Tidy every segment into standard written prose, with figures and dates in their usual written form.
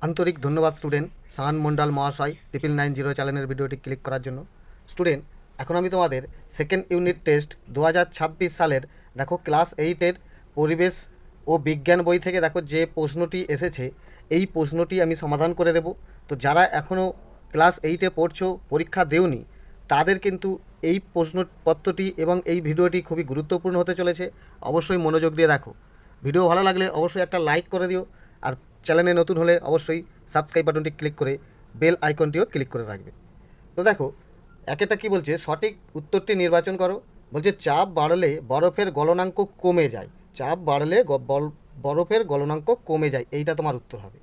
আন্তরিক ধন্যবাদ স্টুডেন্ট শাহান মন্ডল মহাশয় 990 চ্যানেলের ভিডিওটি ক্লিক করার জন্য। স্টুডেন্ট, এখন আমি তোমাদের সেকেন্ড ইউনিট টেস্ট 2026 সালের দেখো ক্লাস 8-এর পরিবেশ ও বিজ্ঞান বই থেকে দেখো যে প্রশ্নটি এসেছে এই প্রশ্নটি আমি সমাধান করে দেব। তো যারা এখনও ক্লাস 8-এ পড়ছো, পরীক্ষা দেওনি, তাদের কিন্তু এই প্রশ্নপত্রটি এবং এই ভিডিওটি খুবই গুরুত্বপূর্ণ হতে চলেছে। অবশ্যই মনোযোগ দিয়ে দেখো। ভিডিও ভালো লাগলে অবশ্যই একটা লাইক করে দিও, আর চ্যানেলে নতুন হলে অবশ্যই সাবস্ক্রাইব বাটনটি ক্লিক করে বেল আইকনটিও ক্লিক করে রাখবে। তো দেখো একেটা কি বলছে, সঠিক উত্তরটি নির্বাচন করো। বলছে চাপ বাড়লে বরফের গলনাঙ্ক কমে যায়। চাপ বাড়লে বরফের গলনাঙ্ক কমে যায়, এইটা তোমার উত্তর হবে।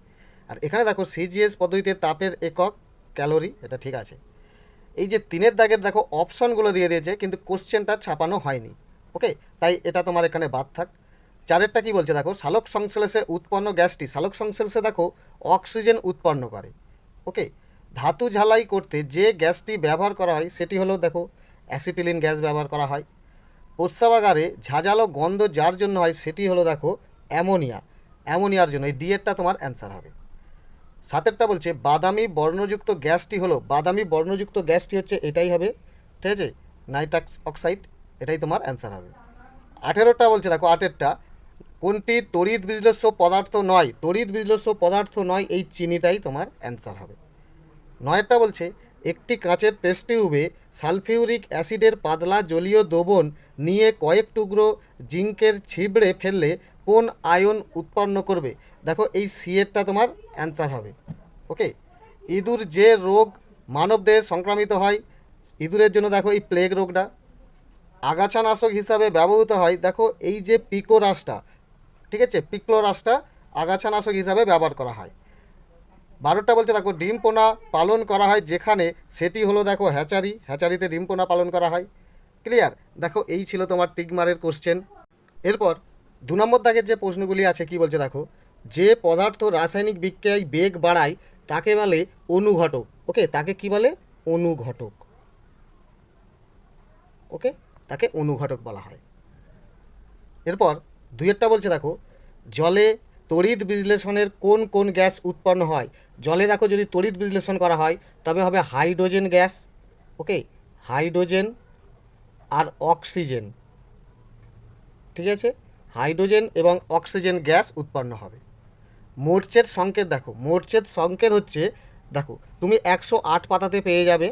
আর এখানে দেখো সিজিএস পদ্ধতিতে তাপের একক ক্যালোরি, এটা ঠিক আছে। এই যে 3-এর দাগের দেখো অপশনগুলো দিয়ে দিয়েছে, কিন্তু কোশ্চেনটা ছাপানো হয়নি। ওকে, তাই এটা তোমার এখানে বাদ থাক। 4-এরটা কী বলছে দেখো, সালোক সংশ্লেষে উৎপন্ন গ্যাসটি, সালোক সংশ্লেষে দেখো অক্সিজেন উৎপন্ন করে। ওকে, ধাতু ঝালাই করতে যে গ্যাসটি ব্যবহার করা হয় সেটি হলো দেখো অ্যাসিটিলিন গ্যাস ব্যবহার করা হয়। প্রস্রাবাগারে ঝাঁঝালো গন্ধ যার জন্য হয় সেটি হলো দেখো অ্যামোনিয়া, অ্যামোনিয়ার জন্য। এই ডিএরটা তোমার অ্যান্সার হবে। 7-এরটা বলছে বাদামি বর্ণযুক্ত গ্যাসটি হলো, বাদামি বর্ণযুক্ত গ্যাসটি হচ্ছে এটাই হবে, ঠিক আছে, নাইট্রাস অক্সাইড, এটাই তোমার অ্যান্সার হবে। 18টা বলছে দেখো 8-এরটা, কোনটি তড়িৎ বিশ্লেষ্য পদার্থ নয়, তড়িৎ বিশ্লেষ্য পদার্থ নয়, এই চিনিটাই তোমার অ্যান্সার হবে। 9-এরটা বলছে একটি কাঁচের টেস্ট টিউবে সালফিউরিক অ্যাসিডের পাতলা জলীয় দ্রবণ নিয়ে কয়েক টুকরো জিঙ্কের ছিবড়ে ফেললে কোন আয়ন উৎপন্ন করবে। দেখো এই সিএরটা তোমার অ্যান্সার হবে। ওকে, ইঁদুর যে রোগ মানবদেহে সংক্রামিত হয়, ইঁদুরের জন্য দেখো এই প্লেগ রোগটা। আগাছানাশক হিসাবে ব্যবহৃত হয় দেখো এই যে পিকোরাসটা, ঠিক আছে, পিক্লোরাসটা আগাছানাশক হিসাবে ব্যবহার করা হয়। 12টা বলছে দেখো ডিম পোনা পালন করা হয় যেখানে, সেটি হলো দেখো হ্যাচারি, হ্যাচারিতে ডিম পোনা পালন করা হয়। ক্লিয়ার? দেখো এই ছিল তোমার টিকমারের কোশ্চেন। এরপর 2 নম্বর দাগের যে প্রশ্নগুলি আছে কি বলছে দেখো, যে পদার্থ রাসায়নিক বিক্রিয়ায় বেগ বাড়ায় তাকে বলে অনুঘটক। ওকে, তাকে কি বলে? অনুঘটক। ওকে, তাকে অনুঘটক বলা হয়। এরপর 2-এরটা বলছে দেখো জলে তড়িৎ বিশ্লেষণের কোন কোন গ্যাস উৎপন্ন হয়। জলে দেখো যদি তড়িৎ বিশ্লেষণ করা হয় তবে হবে হাইড্রোজেন গ্যাস। ওকে, হাইড্রোজেন আর অক্সিজেন, ঠিক আছে, হাইড্রোজেন এবং অক্সিজেন গ্যাস উৎপন্ন হবে। মোর্চের সংকেত দেখো, মোর্চের সংকেত হচ্ছে দেখো তুমি 108 পাতাতে পেয়ে যাবে।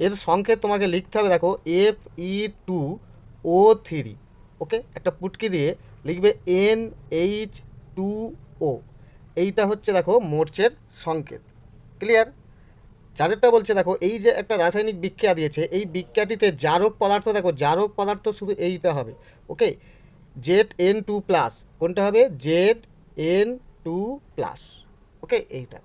এর সংকেত তোমাকে লিখতে হবে দেখো Fe2O3। ওকে, একটা পুটকি দিয়ে লিখবে NH2O, এইটা হচ্ছে দেখো মোর্চের সংকেত। ক্লিয়ার? 4-এরটা বলছে দেখো এই যে একটা রাসায়নিক বিক্রিয়া দিয়েছে, এই বিক্রিয়াটিতে জারক পদার্থ, দেখো জারক পদার্থ শুধু এইটা হবে। ওকে, ZN2+, কোনটা হবে? ZN2+। ওকে, এইটা।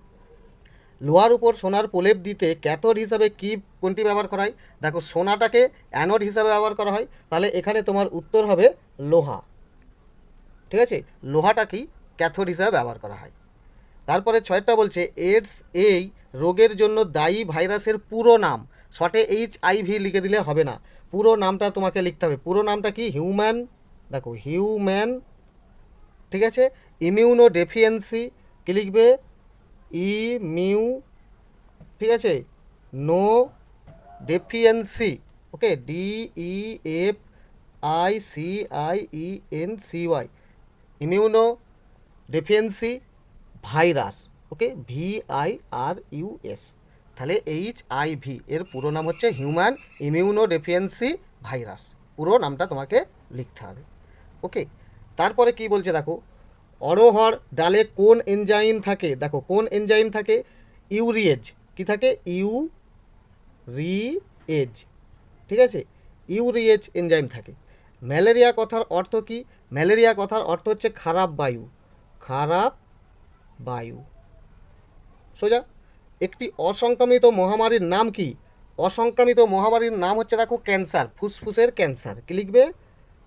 লোহার উপর সোনার প্রলেপ দিতে ক্যাথোড হিসাবে কি কোনটি ব্যবহার করা হয়? দেখো সোনাটাকে অ্যানোড হিসাবে ব্যবহার করা হয়, তাহলে এখানে তোমার উত্তর হবে লোহা। ঠিক আছে, লোহাটাকেই ক্যাথোড হিসাবে ব্যবহার করা হয়। তারপরে 6টা বলছে এইডস এই রোগের জন্য দায়ী ভাইরাসের পুরো নাম। শর্টে HIV লিখে দিলে হবে না, পুরো নামটা তোমাকে লিখতে হবে। পুরো নামটা কি? হিউম্যান, দেখো হিউম্যান, ঠিক আছে, ইমিউনো ডেফিয়েন্সি, কী লিখবে? ইমিউ, ঠিক আছে, নো ডেফিয়েন্সি। ওকে, DEFICIENCY, ইমিউনো ডেফিয়েন্সি ভাইরাস। ওকে, VIRUS। তাহলে HIV এর পুরো নাম হচ্ছে হিউম্যান ইমিউনো ডেফিয়েন্সি ভাইরাস, পুরো নামটা তোমাকে লিখতে হবে। ওকে, তারপরে কি বলছে দেখো, অড়হর ডালে কোন এনজাইম থাকে? দেখো কোন এনজাইম থাকে? ইউরিয়েজ। কি থাকে? ইউরিয়েজ, ঠিক আছে, ইউরিয়েজ এনজাইম থাকে। ম্যালেরিয়া কথার অর্থ কি? ম্যালেরিয়া কথার অর্থ হচ্ছে খারাপ বায়ু, খারাপ বায়ু। সোজা। একটি অসংক্রামিত মহামারীর নাম কি? অসংক্রামিত মহামারীর নাম হচ্ছে দেখো ক্যান্সার, ফুসফুসের ক্যান্সার। কি লিখবে?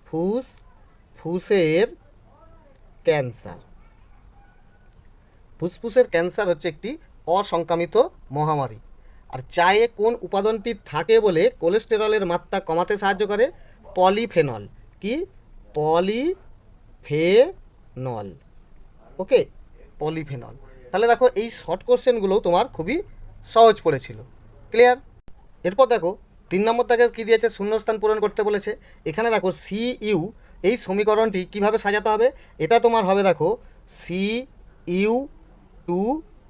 ফুসফুসের ক্যান্সার। ফুসফুসের ক্যান্সার হচ্ছে একটি অসংক্রামিত মহামারী। আর চায়ে কোন উপাদানটি থাকে বলে কোলেস্টেরলের মাত্রা কমাতে সাহায্য করে? পলিফেনল। কি? পলিফেনল। ওকে, পলিফেনল। তাহলে দেখো এই শর্ট কোশ্চেনগুলো তোমার খুবই সহজ পড়েছিল। ক্লিয়ার? এরপর দেখো 3 নম্বর দাগের কী দিয়েছে, শূন্যস্থান পূরণ করতে বলেছে। এখানে দেখো সি ইউ, এই সমীকরণটি কিভাবে সাজাতে হবে, এটা তোমার হবে দেখো সি ইউ টু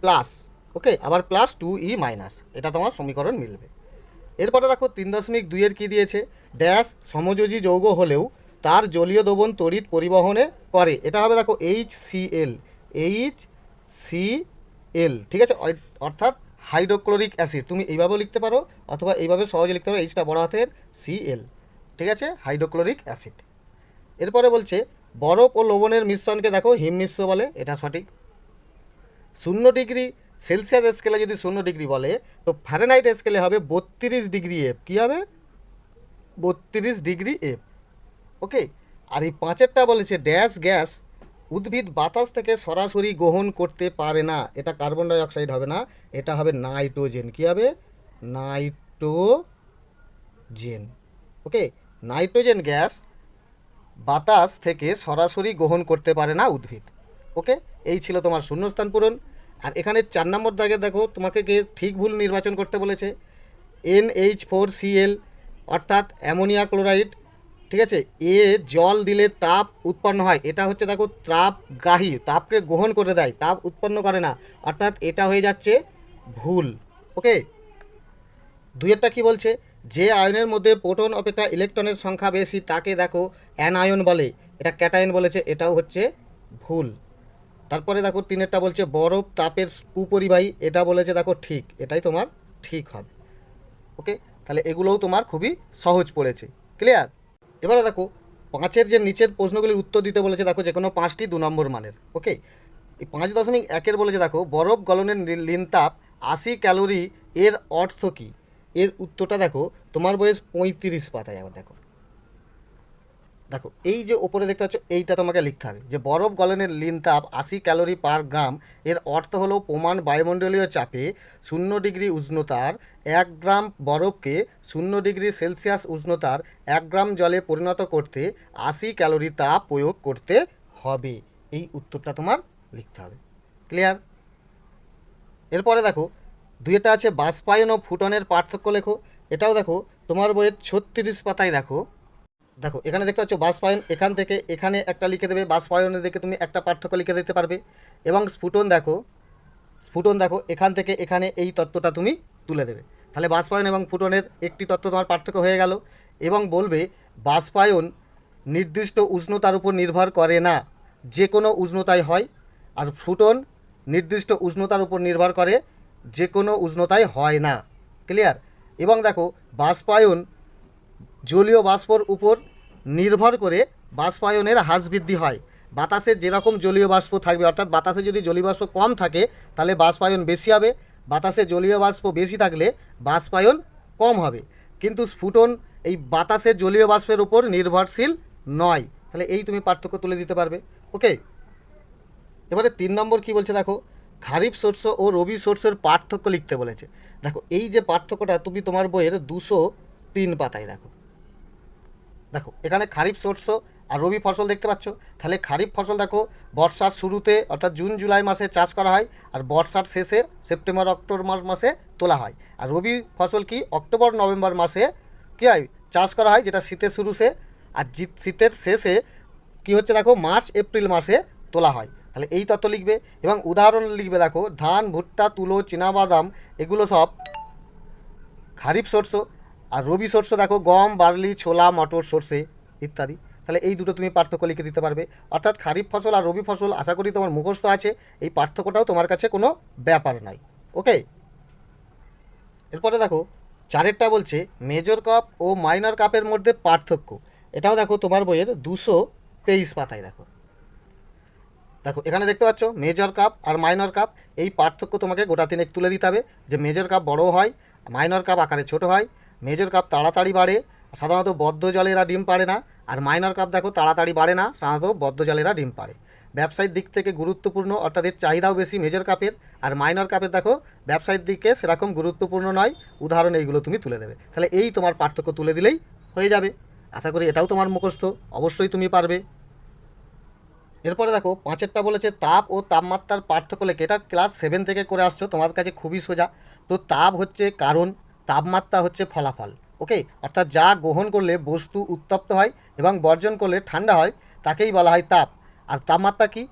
প্লাস, ওকে, আবার প্লাস টু ই মাইনাস, এটা তোমার সমীকরণ মিলবে। এরপরে দেখো 3.2-এর কী দিয়েছে, ড্যাশ সমযোজী যৌগ হলেও তার জলীয় দ্রবণ তড়িৎ পরিবহনে করে, এটা হবে দেখো HCl, HCl, ঠিক আছে, অর্থাৎ হাইড্রোক্লোরিক অ্যাসিড। তুমি এইভাবেও লিখতে পারো অথবা এইভাবে সহজে লিখতে পারো, এইচটা বড় হাতের Cl, ঠিক আছে, হাইড্রোক্লোরিক অ্যাসিড। এরপরে বলছে বরফ ও লবণের মিশ্রণকে দেখো হিমমিশ্র বলে, এটা সঠিক। 0 ডিগ্রি সেলসিয়াস স্কেলে যদি 0 ডিগ্রি বলে, তো ফ্যারেনহাইট স্কেলে হবে 32 ডিগ্রি F, কী হবে 32 ডিগ্রি F, ওকে। আর এই 5-এরটা বলেছে ড্যাশ গ্যাস উদ্ভিদ বাতাস থেকে সরাসরি গ্রহণ করতে পারে না, এটা কার্বন ডাই অক্সাইড হবে না, এটা হবে নাইট্রোজেন, কী হবে নাইট্রোজেন, ওকে। নাইট্রোজেন গ্যাস বাতাস থেকে সরাসরি গ্রহণ করতে পারে না উদ্ভিদ, ওকে। এই ছিল তোমার শূন্যস্থান পূরণ। আর এখানে 4 নম্বর দাগে দেখো তোমাকে ঠিক ভুল নির্বাচন করতে বলেছে। NH4Cl অর্থাৎ অ্যামোনিয়া ক্লোরাইড, ঠিক আছে, এ জল দিলে তাপ উৎপন্ন হয়, এটা হচ্ছে দেখো তাপগ্রাহী, তাপকে গ্রহণ করে দেয়, তাপ উৎপন্ন করে না, অর্থাৎ এটা হয়ে যাচ্ছে ভুল, ওকে। 2-এরটা কী বলছে, যে আয়নের মধ্যে প্রোটন অপেক্ষা ইলেকট্রনের সংখ্যা বেশি তাকে দেখো অ্যানায়ন বলে, এটা ক্যাটায়ন বলেছে, এটাও হচ্ছে ভুল। তারপরে দেখো 3-এরটা বলছে বরফ তাপের কুপরিবাহী, এটা বলেছে দেখো ঠিক, এটাই তোমার ঠিক হবে, ওকে। তাহলে এগুলোও তোমার খুবই সহজ পড়েছে। ক্লিয়ার? এবারে দেখো 5-এর যে নিচের প্রশ্নগুলির উত্তর দিতে বলেছে, দেখো যে কোনো 5টি 2 নম্বর মানের, ওকে। এই 5.1-এর বলেছে দেখো বরফ গলনের লিনতাপ 80 ক্যালোরি, এর অর্থ কী? এর উত্তরটা দেখো তোমার বয়স 35 পাতায়। আবার দেখো দেখো এই যে ওপরে দেখতে পাচ্ছ, এইটা তোমাকে লিখতে হবে যে বরফ গলনের লিনতাপ 80 ক্যালোরি পার গ্রাম, এর অর্থ হলো প্রমাণ বায়ুমণ্ডলীয় চাপে 0 ডিগ্রি উষ্ণতার 1 গ্রাম বরফকে 0 ডিগ্রি সেলসিয়াস উষ্ণতার 1 গ্রাম জলে পরিণত করতে 80 ক্যালোরি তাপ প্রয়োগ করতে হবে। এই উত্তরটা তোমার লিখতে হবে। ক্লিয়ার? এরপরে দেখো 2-এটা আছে বাষ্পায়ন ও ফুটনের পার্থক্য লেখো, এটাও দেখো তোমার বইয়ের 36 পাতায়। দেখো দেখো এখানে দেখতে পাচ্ছ বাষ্পায়ন, এখান থেকে এখানে একটা লিখে দেবে, বাষ্পায়নের দিকে তুমি একটা পার্থক্য লিখে দিতে পারবে। এবং স্ফুটন দেখো এখান থেকে এখানে এই তত্ত্বটা তুমি তুলে দেবে। তাহলে বাষ্পায়ন এবং ফুটনের একটি তত্ত্ব তোমার পার্থক্য হয়ে গেল। এবং বলবে বাষ্পায়ন নির্দিষ্ট উষ্ণতার উপর নির্ভর করে না, যে কোনো উষ্ণতায় হয়, আর ফুটন নির্দিষ্ট উষ্ণতার উপর নির্ভর করে, যে কোনো উষ্ণতায় হয় না। ক্লিয়ার? এবং দেখো বাষ্পায়ন জলীয় বাষ্পর উপর নির্ভর করে বাষ্পায়নের হ্রাস বৃদ্ধি হয়। বাতাসে যেরকম জলীয় বাষ্প থাকবে, অর্থাৎ বাতাসে যদি জলীয় বাষ্প কম থাকে তাহলে বাষ্পায়ন বেশি হবে, বাতাসে জলীয় বাষ্প বেশি থাকলে বাষ্পায়ন কম হবে। কিন্তু স্ফুটন এই বাতাসের জলীয় বাষ্পের উপর নির্ভরশীল নয়। তাহলে এই তুমি পার্থক্য তুলে দিতে পারবে, ওকে। এবারে 3 নম্বর কী বলছে দেখো, খারিফ শস্য ও রবি শস্যের পার্থক্য লিখতে বলেছে। দেখো এই যে পার্থক্যটা তুমি তোমার বইয়ের 203 পাতায় দেখো দেখো এখানে খারিফ শস্য আর রবি ফসল দেখতে পাচ্ছ। তাহলে খারিফ ফসল দেখো বর্ষার শুরুতে অর্থাৎ জুন জুলাই মাসে চাষ করা হয়, আর বর্ষার শেষে সেপ্টেম্বর অক্টোবর মাসে তোলা হয়। আর রবি ফসল কি অক্টোবর নভেম্বর মাসে কী হয়, চাষ করা হয়, যেটা শীতের শুরুতে, আর শীতের শেষে কী হচ্ছে দেখো মার্চ এপ্রিল মাসে তোলা হয়। তাহলে এই তত্ত্ব লিখবে এবং উদাহরণ লিখবে। দেখো ধান, ভুট্টা, তুলো, চীনাবাদাম এগুলো সব খারিফ শস্য, আর রবি শস্য দেখো গম, বার্লি, ছোলা, মটর, সর্ষে ইত্যাদি। তাহলে এই দুটো তুমি পার্থক্য লিখে দিতে পারবে। অর্থাৎ খারিফ ফসল আর রবি ফসল আশা করি তোমার মুখস্থ আছে, এই পার্থক্যটাও তোমার কাছে কোনো ব্যাপার নয়, ওকে। এরপরে দেখো 4-এরটা বলছে মেজর কাপ ও মাইনর কাপের মধ্যে পার্থক্য, এটাও দেখো তোমার বইয়ের 223 পাতায়। দেখো দেখো এখানে দেখতে পাচ্ছ মেজর কাপ আর মাইনর কাপ, এই পার্থক্য তোমাকে গোটা 3 তুলে দিতে হবে। যে মেজর কাপ বড় হয়, মাইনর কাপ আকারে ছোট হয়। মেজর কাপ তাড়াতাড়ি বাড়ে, সাধারণত বদ্ধ জলে এরা ডিম পাড়ে না। আর মাইনর কাপ দেখো তাড়াতাড়ি বাড়ে না, সাধারণত বদ্ধ জলে এরা ডিম পাড়ে। ব্যবসায়িক দিক থেকে গুরুত্বপূর্ণ, অর্থাৎ এর চাহিদাও বেশি মেজর কাপের। আর মাইনর কাপের দেখো ব্যবসায়িক দিকে সেরকম গুরুত্বপূর্ণ নয়। উদাহরণ এইগুলো তুমি তুলে দেবে। তাহলে এই তোমার পার্থক্য তুলে দিলেই হয়ে যাবে। আশা করি এটাও তোমার মুখস্থ, অবশ্যই তুমি পারবে। এরপরে দেখো পাঁচেরটা বলেছে তাপ ও তাপমাত্রার পার্থক্য লেখে। এটা ক্লাস 7 থেকে করে আসছো, তোমার কাছে খুবই সোজা। তো তাপ হচ্ছে কারণ, তাপমাত্রা হচ্ছে ফলাফল। ওকে, অর্থাৎ যা গ্রহণ করলে বস্তু উত্তপ্ত হয় এবং বর্জন করলে ঠান্ডা হয় তাকেই বলা হয় তাপ। আর তাপমাত্রা কি?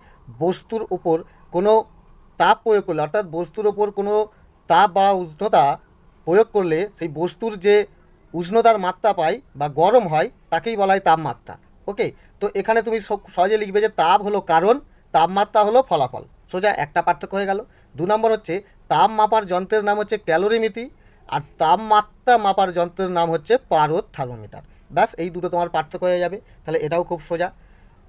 বস্তুর উপর কোনো তাপ প্রয়োগ করলে, অর্থাৎ বস্তুর ওপর কোনো তাপ বা উষ্ণতা প্রয়োগ করলে সেই বস্তুর যে উষ্ণতার মাত্রা পায় বা গরম হয় তাকেই বলা হয় তাপমাত্রা। ওকে, তো এখানে তুমি সহজে লিখবে যে তাপ হলো কারণ, তাপমাত্রা হলো ফলাফল। সোজা একটা পার্থক্য হয়ে গেল। 2 নম্বর হচ্ছে তাপ মাপার যন্ত্রের নাম হচ্ছে ক্যালোরিমিতি, আর তাপমাত্রা মাপার যন্ত্রের নাম হচ্ছে পারদ থার্মোমিটার। ব্যাস এই দুটো তোমার পার্থক্য হয়ে যাবে, তাহলে এটাও খুব সোজা।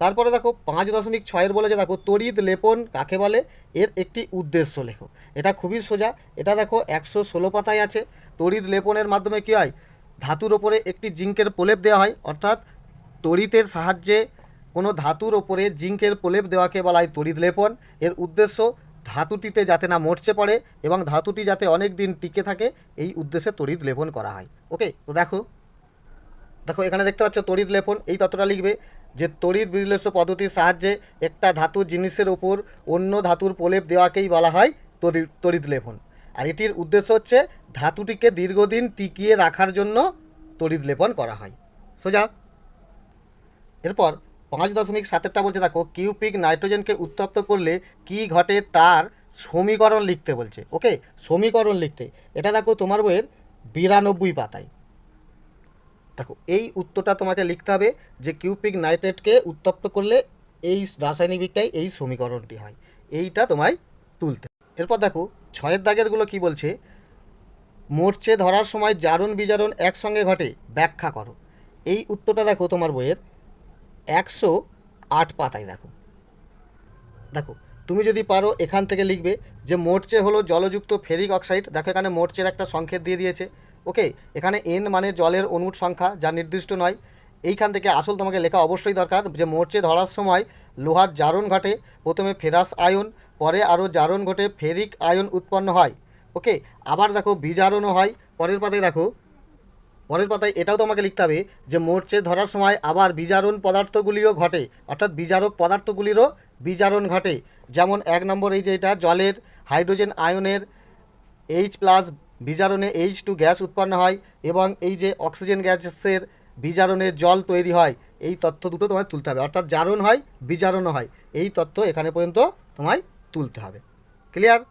তারপরে দেখো 5.6 বলে যে দেখো তড়িৎ লেপন কাকে বলে, এর একটি উদ্দেশ্য লেখো। এটা খুবই সোজা। এটা দেখো 116 পাতায় আছে। তড়িৎ লেপনের মাধ্যমে কী হয়, ধাতুর ওপরে একটি জিঙ্কের প্রলেপ দেওয়া হয়, অর্থাৎ তড়িতের সাহায্যে কোনো ধাতুর ওপরে জিঙ্কের প্রলেপ দেওয়াকে বলা হয় তড়িৎ লেপন। এর উদ্দেশ্য ধাতুটিতে যাতে না মরচে পড়ে এবং ধাতুটি যাতে অনেক দিন টিকে থাকে, এই উদ্দেশ্যে তড়িৎ লেপন করা হয়। ওকে, তো দেখো দেখো এখানে দেখতে পাচ্ছ তড়িৎ লেপন, এই তত্ত্বটা লিখবে যে তড়িৎ বিশ্লেষ্য পদ্ধতির সাহায্যে একটা ধাতুর জিনিসের ওপর অন্য ধাতুর প্রলেপ দেওয়াকেই বলা হয় তড়িৎ লেপন। আর এটির উদ্দেশ্য হচ্ছে ধাতুটিকে দীর্ঘদিন টিকিয়ে রাখার জন্য তড়িৎ লেপন করা হয়। সোজা। এরপর 5.7টা বলছে দেখো কিউপিক নাইট্রোজেনকে উত্তপ্ত করলে কি ঘটে তার সমীকরণ লিখতে বলছে। ওকে, সমীকরণ লিখতে, এটা দেখো তোমার বইয়ের 92 পাতায়। দেখো এই উত্তরটা তোমাকে লিখতে হবে যে কিউপিক নাইট্রেটকে উত্তপ্ত করলে এই রাসায়নিক বিক্রিয়ায় এই সমীকরণটি হয়, এইটা তোমায় তুলতে। এরপর দেখো 6এর দাগেরগুলো কি বলছে, মরচে ধরার সময় জারণ বিজারণ একসঙ্গে ঘটে, ব্যাখ্যা করো। এই উত্তরটা দেখো তোমার বইয়ের 108 পাতায়। দেখো দেখো তুমি যদি পারো এখান থেকে লিখবে যে মরচে হলো জলযুক্ত ফেরিক অক্সাইড। দেখো এখানে মরচের একটা সংকেত দিয়ে দিয়েছে। ওকে, এখানে এন মানে জলের অণুর সংখ্যা, যা নির্দিষ্ট নয়। এইখান থেকে আসল তোমাকে লেখা অবশ্যই দরকার যে মরচে ধরার সময় লোহার জারণ ঘটে, প্রথমে ফেরাস আয়ন, পরে আরও জারণ ঘটে ফেরিক আয়ন উৎপন্ন হয়। ওকে, আবার দেখো বিজারণও হয়। পরের পাতায় দেখো, পরের পাতায় এটাও তোমাকে লিখতে হবে যে মরচে ধরার সময় আবার বিজারণ পদার্থগুলিও ঘটে, অর্থাৎ বিজারক পদার্থগুলিরও বিজারণ ঘটে। যেমন 1 নম্বর এই যে এটা জলের হাইড্রোজেন আয়নের H+ বিজারণে H2 গ্যাস উৎপন্ন হয় এবং এই যে অক্সিজেন গ্যাসের বিজারণে জল তৈরি হয়। এই তথ্য দুটো তোমায় তুলতে হবে, অর্থাৎ জারণ হয় বিজারণও হয়, এই তথ্য এখানে পর্যন্ত তোমায় তুলতে হবে। ক্লিয়ার?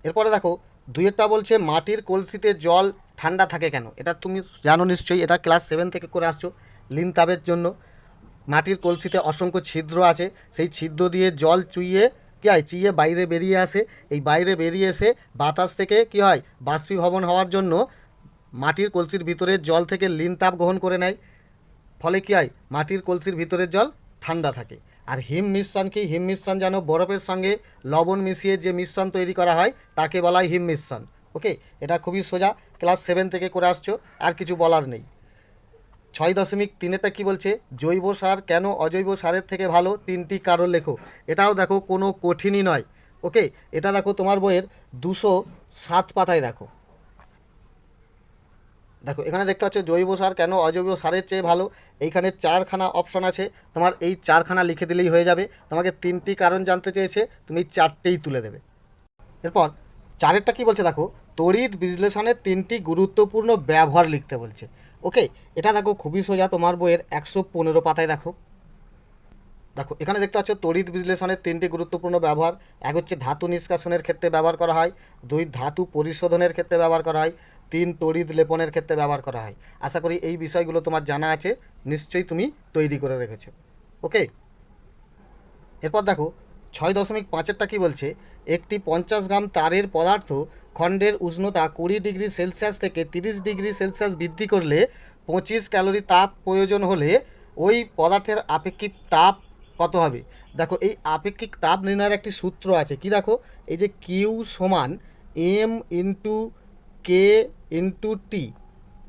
এরপরে দেখো 2টা বলছে মাটির কলসিতে জল ঠান্ডা থাকে কেন। এটা তুমি জানো নিশ্চয়ই, এটা ক্লাস 7 থেকে করে আসছো। লিনতাপের জন্য মাটির কলসিতে অসংখ্য ছিদ্র আছে, সেই ছিদ্র দিয়ে জল চুইয়ে কী হয়, চিয়ে বাইরে বেরিয়ে আসে। এই বাইরে বেরিয়ে এসে বাতাস থেকে কী হয়, বাষ্পীভবন হওয়ার জন্য মাটির কলসির ভিতরে জল থেকে লিনতাপ গ্রহণ করে নেয়। ফলে কী হয়, মাটির কলসির ভিতরের জল ঠান্ডা থাকে। আর হিম মিশ্রণ কি, হিম মিশ্রণ যেন বরফের সঙ্গে লবণ মিশিয়ে যে মিশ্রণ তৈরি করা হয় তাকে বলা হয় হিম মিশ্রণ। ওকে, এটা খুবই সোজা, ক্লাস 7 থেকে করে আসছো, আর কিছু বলার নেই। 6.3টা কী বলছে, জৈব সার কেন অজৈব সারের থেকে ভালো, 3টি কারণ লেখো। এটাও দেখো কোনো কঠিনই নয়। ওকে, এটা দেখো তোমার বইয়ের 207 পাতায়। দেখো দেখো এখানে দেখতে পাচ্ছ জৈব সার কেন অজৈব সারের চেয়ে ভালো। এইখানে 4খানা অপশন আছে, তোমার এই 4খানা লিখে দিলেই হয়ে যাবে। তোমাকে 3টি কারণ জানতে চেয়েছে, তুমি 4টেই তুলে দেবে। এরপর 4এরটা কী বলছে দেখো, তড়িৎ বিশ্লেষণের 3টি গুরুত্বপূর্ণ ব্যবহার লিখতে বলছে। ওকে, এটা দেখো খুবই সোজা, তোমার বইয়ের 115 পাতায়। দেখো দেখো এখানে দেখতে পাচ্ছ তড়িৎ বিশ্লেষণের 3টি গুরুত্বপূর্ণ ব্যবহার। এক হচ্ছে ধাতু নিষ্কাশনের ক্ষেত্রে ব্যবহার করা হয়, 2 ধাতু পরিশোধনের ক্ষেত্রে ব্যবহার করা হয়, 3 তড়িৎ লেপনের ক্ষেত্রে ব্যবহার করা হয়। আশা করি এই বিষয়গুলো তোমার জানা আছে, নিশ্চয়ই তুমি তৈরি করে রেখেছো। ওকে, এরপর দেখো 6.5টা কী বলছে, একটি 50 গ্রাম তারের পদার্থ খণ্ডের উষ্ণতা 20 ডিগ্রি সেলসিয়াস থেকে 30 ডিগ্রি সেলসিয়াস বৃদ্ধি করলে 25 ক্যালোরি তাপ প্রয়োজন হলে ওই পদার্থের আপেক্ষিক তাপ কত হবে। দেখো এই আপেক্ষিক তাপ নির্ণয়ের একটি সূত্র আছে, কি দেখো, এই যে কিউ সমান M into k into T.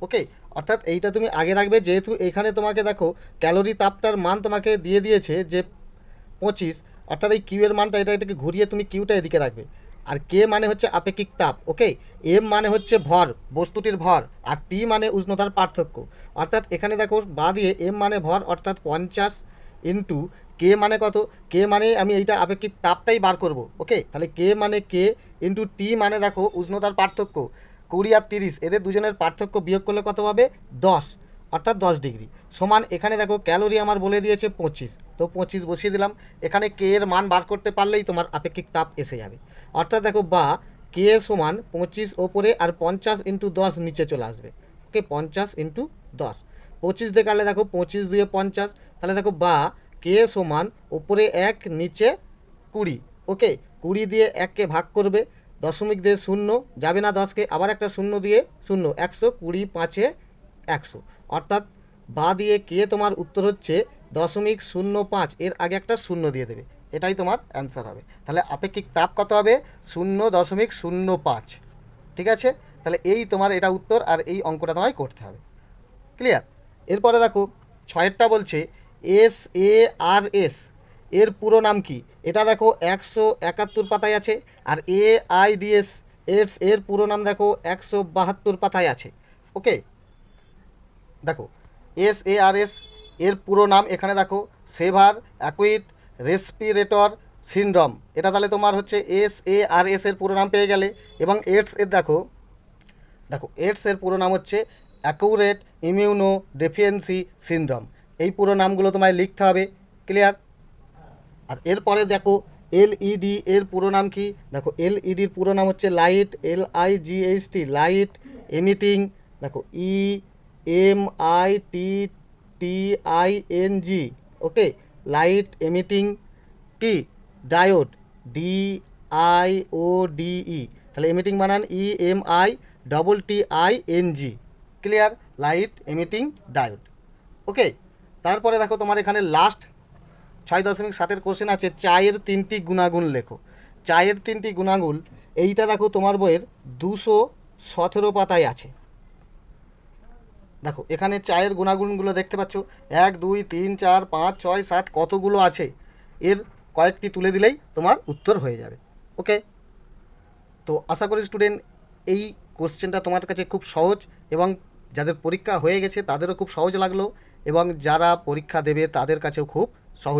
ওকে, অর্থাৎ এইটা তুমি আগে রাখবে, যেহেতু এখানে তোমাকে দেখো ক্যালোরি তাপটার মান তোমাকে দিয়ে দিয়েছে যে 25, অর্থাৎ এই কিউ এর মানটা এটাকে ঘুরিয়ে তুমি কিউটা এদিকে রাখবে। আর কে মানে হচ্ছে আপেক্ষিক তাপ। ওকে, এম মানে হচ্ছে ভর, বস্তুটির ভর, আর টি মানে উষ্ণতার পার্থক্য। অর্থাৎ এখানে দেখো বা দিয়ে এম মানে ভর, অর্থাৎ 50 ইন্টু কে মানে কত, কে মানে আমি এইটা আপেক্ষিক তাপটাই বার করব। ওকে, তাহলে কে মানে কে ইন্টু টি মানে দেখো উষ্ণতার পার্থক্য 20 আর 30, এদের দুজনের পার্থক্য বিয়োগ করলে কত হবে 10, অর্থাৎ 10 ডিগ্রি সমান। এখানে দেখো ক্যালোরি আমার বলে দিয়েছে 25, তো 25 বসিয়ে দিলাম। এখানে কে এর মান বার করতে পারলেই তোমার আপেক্ষিক তাপ এসে যাবে। অর্থাৎ দেখো বা কে সমান 25 ওপরে আর 50 ইন্টু 10 নিচে চলে আসবে। ওকে, 50 ইন্টু 10, 25 দিয়ে কাটলে দেখো 25 2 50, তাহলে দেখো বা কে সমান ওপরে 1 নিচে 20। ওকে, 20 দিয়ে 1কে ভাগ করবে, দশমিক দিয়ে 0 যাবে না, 10কে আবার একটা 0 দিয়ে 0, 100, 20 5 100, অর্থাৎ বা দিয়ে কে তোমার উত্তর হচ্ছে 0.05, এর আগে একটা 0 দিয়ে দেবে, এটাই তোমার অ্যান্সার হবে। তাহলে আপেক্ষিক তাপ কত হবে 0.05। ঠিক আছে, তাহলে এই তোমার এটা উত্তর, আর এই অঙ্কটা তোমায় করতে হবে। ক্লিয়ার? এরপরে দেখো 6এরটা বলছে SARS এর পুরো নাম কি। এটা দেখো 171 পাতায় আছে। আর AIDS এর পুরো নাম দেখো 172 পাতায় আছে। ওকে, দেখো SARS এর পুরো নাম এখানে দেখো সেভার অ্যাকুইট রেসপিরেটর সিনড্রোম। এটা তাহলে তোমার হচ্ছে SARS এর পুরো নাম পেয়ে গেলে। এবং এইডস এর দেখো এইডস এর পুরো নাম হচ্ছে অ্যাকুরেট ইমিউনো ডেফিয়েন্সি সিনড্রোম। এই পুরো নামগুলো তোমায় লিখতে হবে। ক্লিয়ার? আর এরপরে দেখো LED এর পুরো নাম কি। দেখো LEDর পুরো নাম হচ্ছে লাইট, LIGHT, লাইট এমিটিং, দেখো EMITTING। ওকে, লাইট এমিটিং কি ডায়োড, DIODE, তাহলে এমিটিং বানান EMITTING। Clear? Light emitting diode. Okay, তারপরে দেখো তোমার এখানে লাস্ট 6.7 কোশ্চেন আছে, চায়ের 3টি গুণাগুণ লেখো। চায়ের 3টি গুণাগুণ, এইটা দেখো তোমার বইয়ের 217 পাতায় আছে। দেখো এখানে চায়ের গুণাগুণগুলো দেখতে পাচ্ছ, 1 2 3 4 5 6 7 কতগুলো আছে, এর কয়েকটি তুলে দিলেই তোমার উত্তর হয়ে যাবে। ওকে, তো আশা করি স্টুডেন্ট এই কোশ্চেনটা তোমার কাছে খুব সহজ, এবং যাদের পরীক্ষা হয়ে গেছে তাদেরও খুব সহজ লাগলো, এবং যারা পরীক্ষা দেবে তাদের কাছেও খুব সহজ।